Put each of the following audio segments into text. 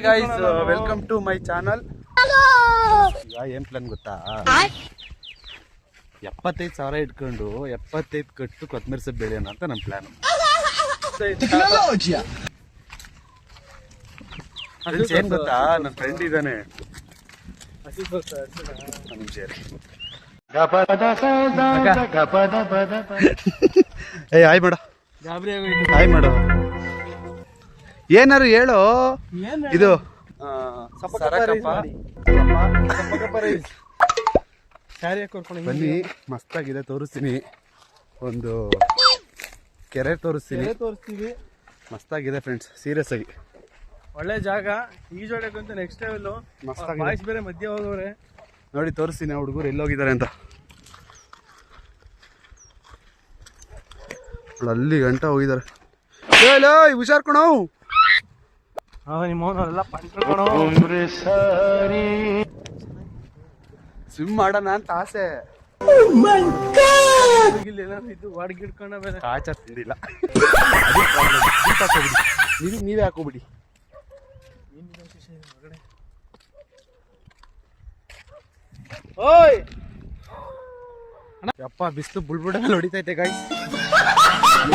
Guys welcome to my channel. ಏನ್ plan ಗೊತ್ತಾ, 75,000 ಇಟ್ಕೊಂಡು 75 ಕಟ್ಟು ಕೊತ್ತಂಬರಿ ಸೊಪ್ಪು ಬೆಳೆಯೋಣ ಅಂತ ನಮ್ಮ ಪ್ಲಾನ್. ಏನ್ ಗೊತ್ತಾ, ನನ್ನ ಫ್ರೆಂಡ್ ಇದ್ದಾನೆ, ಏ ಹಾಯ್ ಮಾಡ, ಹಾಯ್ ಮಾಡು, ಏನಾರು ಹೇಳು. ಇದು ಬನ್ನಿ, ಮಸ್ತಾಗಿದೆ, ತೋರಿಸ್ತೀನಿ. ಒಂದು ಕೆರೆ ತೋರಿಸ್ತೀವಿ, ಮಸ್ತಾಗಿದೆ ಫ್ರೆಂಡ್ಸ್, ಸೀರಿಯಸ್ ಆಗಿ ಒಳ್ಳೆ ಜಾಗ. ಈಜೋಡಕ್ಕಂತ ನೆಕ್ಸ್ಟ್ ಲೆವೆಲ್, ಬಾಯ್ಸ್ ಬೇರೆ ಮಧ್ಯೆ ಹೋಗೋರೆ. ನೋಡಿ ತೋರಿಸ್ತೀನಿ ಆ ಹುಡುಗರು ಎಲ್ಲೋಗಿದ್ದಾರೆ ಅಂತ. ಅಲ್ಲಿ ಗಂಟ ಹೋಗಿದ್ದಾರೆ. ಹುಷಾರ್ ಕಣೋ, ನಿಮ್ಮವನೆಲ್ಲ ಸ್ವಿಮ್ ಮಾಡೋಣ ಅಂತ ಆಸೆ. ಕಾಚ ತಿಂದಿಲ್ಲ, ನೀವೇ ಹಾಕೋಬಿಡಿ. ಓಯ್ ಯಪ್ಪ, ಬಿಸ್ಲು ಬುಳ್ಬುಡ ಹೊಡಿತೈತೆ ಗಾಯ್ಸ್.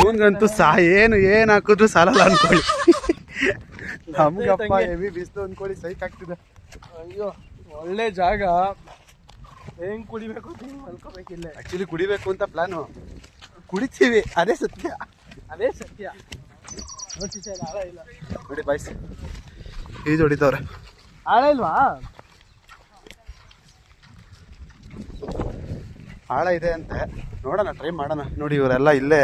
ಇವನ್ಗಂತೂ ಏನ್ ಹಾಕಿದ್ರು ಸಾಲಲ್ಲ ಅನ್ಕೊಳ್ಳಿ. ನಮ್ಗಪ್ಪ ಹೆವಿ ಬಿಸ್ಲು ಅನ್ಕೊಳ್ಳಿ, ಸೈಕ್ ಆಗ್ತಿದೆ. ಅಯ್ಯೋ, ಒಳ್ಳೆ ಜಾಗ. ಹೆಂಗ್ ಕುಡಿಬೇಕು ಮಲ್ಕೋಬೇಕಿಲ್ಲ. ಆಕ್ಚುಲಿ ಕುಡಿಬೇಕು ಅಂತ ಪ್ಲಾನು, ಕುಡಿತೀವಿ, ಅದೇ ಸತ್ಯ. ನೋಡಿ ಬಾಯ್ಸ್, ಈಜು ಹೊಡಿತವ್ರೆ. ಆಳ ಇಲ್ವಾ? ಆಳ ಇದೆ ಅಂತೆ, ನೋಡೋಣ, ಟ್ರೈ ಮಾಡೋಣ. ನೋಡಿ ಇವರೆಲ್ಲ ಇಲ್ಲೇ.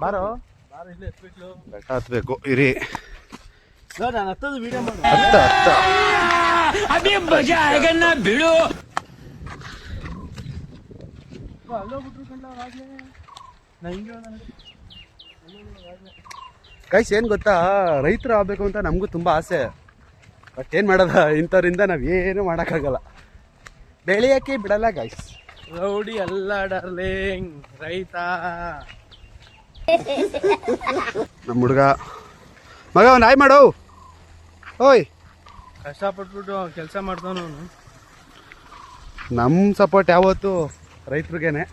ಬಾರೋ, ಬೆಟ್ಟ ಹತ್ಬೇಕು, ಇರಿ. ನಾನು ಹತ್ತದು ವಿಡಿಯೋ ಮಾಡಿ. ಬಿಡು. ಗೈಸ್ ಏನ್ ಗೊತ್ತಾ, ರೈತರು ಆಗ್ಬೇಕು ಅಂತ ನಮಗೂ ತುಂಬಾ ಆಸೆ. ಬಟ್ ಏನ್ ಮಾಡೋದ, ಇಂಥವ್ರಿಂದ ನಾವ್ ಏನು ಮಾಡಕ್ಕಾಗಲ್ಲ, ಬೆಳೆಯಕ್ಕೆ ಬಿಡಲ್ಲ ಗೈಸ್. ರೌಡಿ ಅಲ್ಲ ಡಾರ್ಲಿಂಗ್, ರೈತ. ನಮ್ಮ ಹುಡುಗ ಮಗ ಒಂದು ಹಾಯ್ ಮಾಡು. ಓಯ್, ಕಷ್ಟಪಟ್ಬಿಟ್ಟು ಕೆಲಸ ಮಾಡ್ತಾನು. ನಮ್ಮ ಸಪೋರ್ಟ್ ಯಾವತ್ತು ರೈತರಿಗೇನೆ,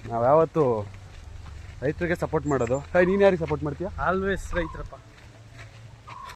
ನಾವು ಯಾವತ್ತು ರೈತರಿಗೆ ಸಪೋರ್ಟ್ ಮಾಡೋದು. ನೀನು ಯಾರಿಗೆ ಸಪೋರ್ಟ್ ಮಾಡ್ತೀಯ? ಆಲ್ವೇಸ್ ರೈತರಪ್ಪ.